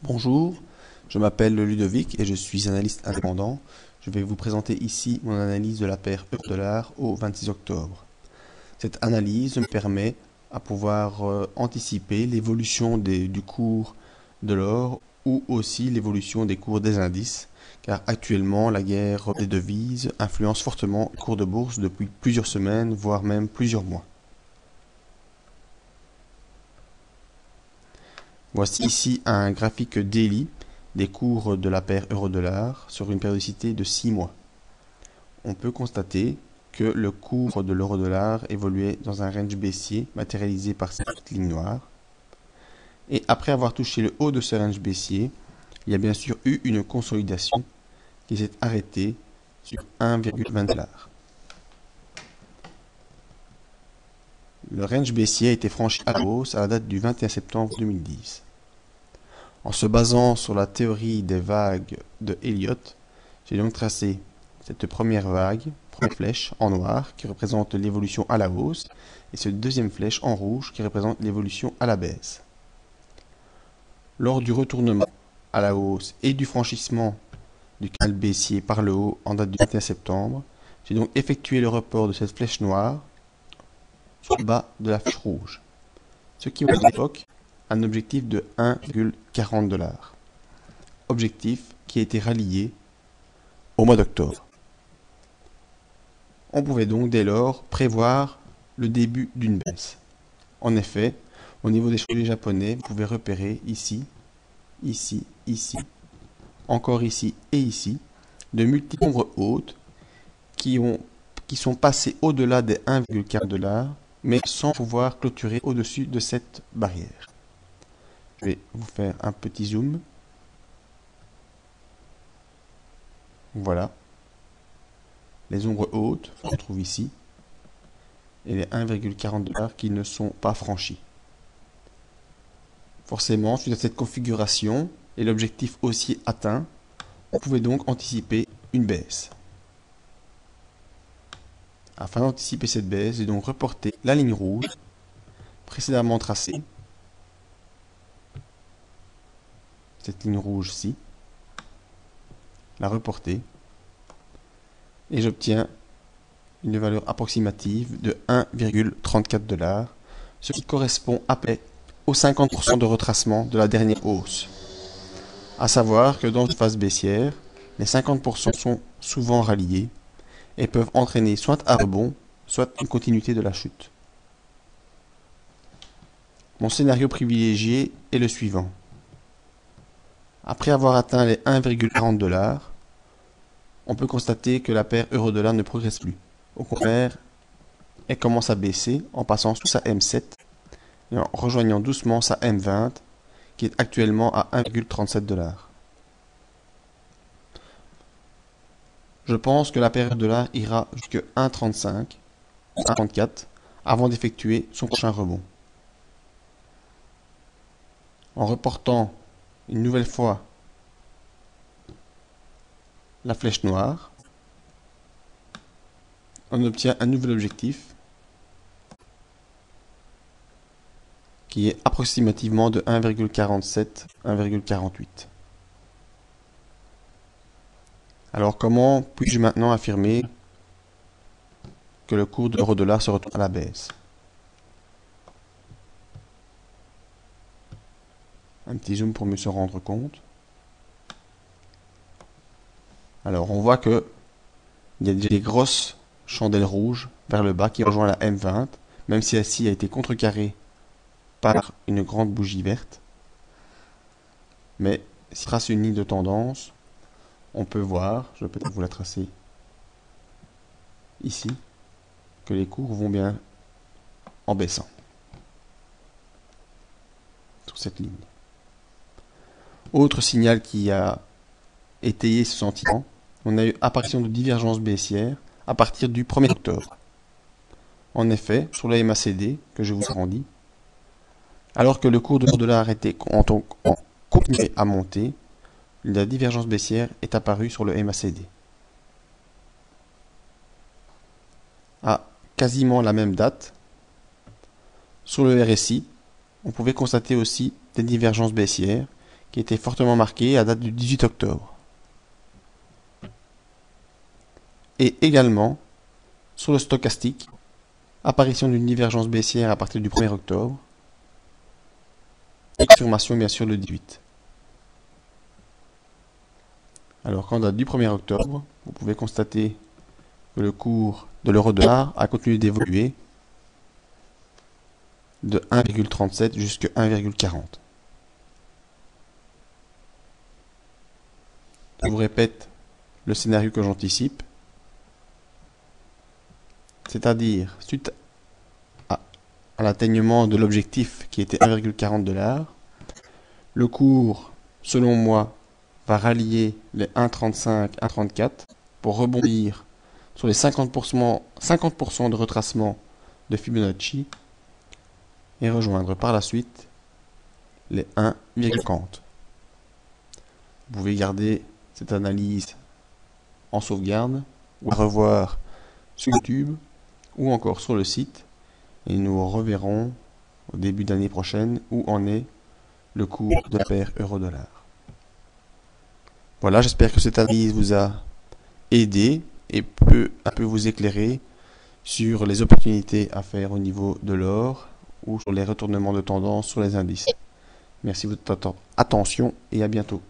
Bonjour, je m'appelle Ludovic et je suis analyste indépendant. Je vais vous présenter ici mon analyse de la paire euro-dollar au 26 octobre. Cette analyse me permet à pouvoir anticiper l'évolution du cours de l'or ou aussi l'évolution des cours des indices, car actuellement la guerre des devises influence fortement les cours de bourse depuis plusieurs semaines, voire même plusieurs mois. Voici ici un graphique daily des cours de la paire euro-dollar sur une périodicité de 6 mois. On peut constater que le cours de l'euro-dollar évoluait dans un range baissier matérialisé par cette ligne noire. Et après avoir touché le haut de ce range baissier, il y a bien sûr eu une consolidation qui s'est arrêtée sur 1,20$. Le range baissier a été franchi à la hausse à la date du 21 septembre 2010. En se basant sur la théorie des vagues de Elliott, j'ai donc tracé cette première vague, première flèche en noir qui représente l'évolution à la hausse et cette deuxième flèche en rouge qui représente l'évolution à la baisse. Lors du retournement à la hausse et du franchissement du canal baissier par le haut en date du 21 septembre, j'ai donc effectué le report de cette flèche noire sur le bas de la flèche rouge, ce qui à l'époque un objectif de 1,40$. Objectif qui a été rallié au mois d'octobre. On pouvait donc dès lors prévoir le début d'une baisse. En effet, au niveau des chantiers japonais, vous pouvez repérer ici, ici, ici, encore ici et ici, de multiples ombres hautes qui sont passées au-delà des 1,40$, mais sans pouvoir clôturer au-dessus de cette barrière. Je vais vous faire un petit zoom. Voilà. Les ombres hautes, on les trouve ici, et les 1,40$ qui ne sont pas franchis. Forcément, suite à cette configuration et l'objectif haussier atteint, on pouvait donc anticiper une baisse. Afin d'anticiper cette baisse, j'ai donc reporté la ligne rouge précédemment tracée, cette ligne rouge-ci, la reporter, et j'obtiens une valeur approximative de 1,34$, ce qui correspond à peu près aux 50% de retracement de la dernière hausse. À savoir que dans une phase baissière, les 50% sont souvent ralliés et peuvent entraîner soit un rebond, soit une continuité de la chute. Mon scénario privilégié est le suivant. Après avoir atteint les 1,40$, on peut constater que la paire euro-dollar ne progresse plus. Au contraire, elle commence à baisser en passant sous sa M7 et en rejoignant doucement sa M20 qui est actuellement à 1,37$. Je pense que la paire euro-dollar ira jusqu'à 1,35, 1,34 avant d'effectuer son prochain rebond. En reportant une nouvelle fois la flèche noire, on obtient un nouvel objectif qui est approximativement de 1,47, 1,48. Alors comment puis-je maintenant affirmer que le cours de l'euro-dollar se retourne à la baisse? Un petit zoom pour mieux se rendre compte. Alors on voit que il y a des grosses chandelles rouges vers le bas qui rejoignent la M20, même si celle-ci a été contrecarrée par une grande bougie verte. Mais si on trace une ligne de tendance, on peut voir, je vais peut-être vous la tracer ici, que les cours vont bien en baissant sur cette ligne. Autre signal qui a étayé ce sentiment, on a eu apparition de divergences baissières à partir du 1er octobre. En effet, sur la MACD, que je vous ai rendu, alors que le cours de l'euro-dollar était continué à monter, la divergence baissière est apparue sur le MACD. À quasiment la même date, sur le RSI, on pouvait constater aussi des divergences baissières qui était fortement marqué à date du 18 octobre. Et également, sur le stochastique, apparition d'une divergence baissière à partir du 1er octobre, et confirmation bien sûr le 18. Alors qu'en date du 1er octobre, vous pouvez constater que le cours de l'euro-dollar a continué d'évoluer de 1,37 jusqu'à 1,40. Je vous répète le scénario que j'anticipe, c'est-à-dire suite à l'atteignement de l'objectif qui était 1,40 $, le cours, selon moi, va rallier les 1,35, 1,34 pour rebondir sur les 50% de retracement de Fibonacci et rejoindre par la suite les 1,40. Vous pouvez garder cette analyse en sauvegarde ou à revoir sur YouTube ou encore sur le site et nous reverrons au début d'année prochaine où en est le cours de la paire euro-dollar. Voilà, j'espère que cette analyse vous a aidé et peut un peu vous éclairer sur les opportunités à faire au niveau de l'or ou sur les retournements de tendance sur les indices. Merci de votre attention et à bientôt.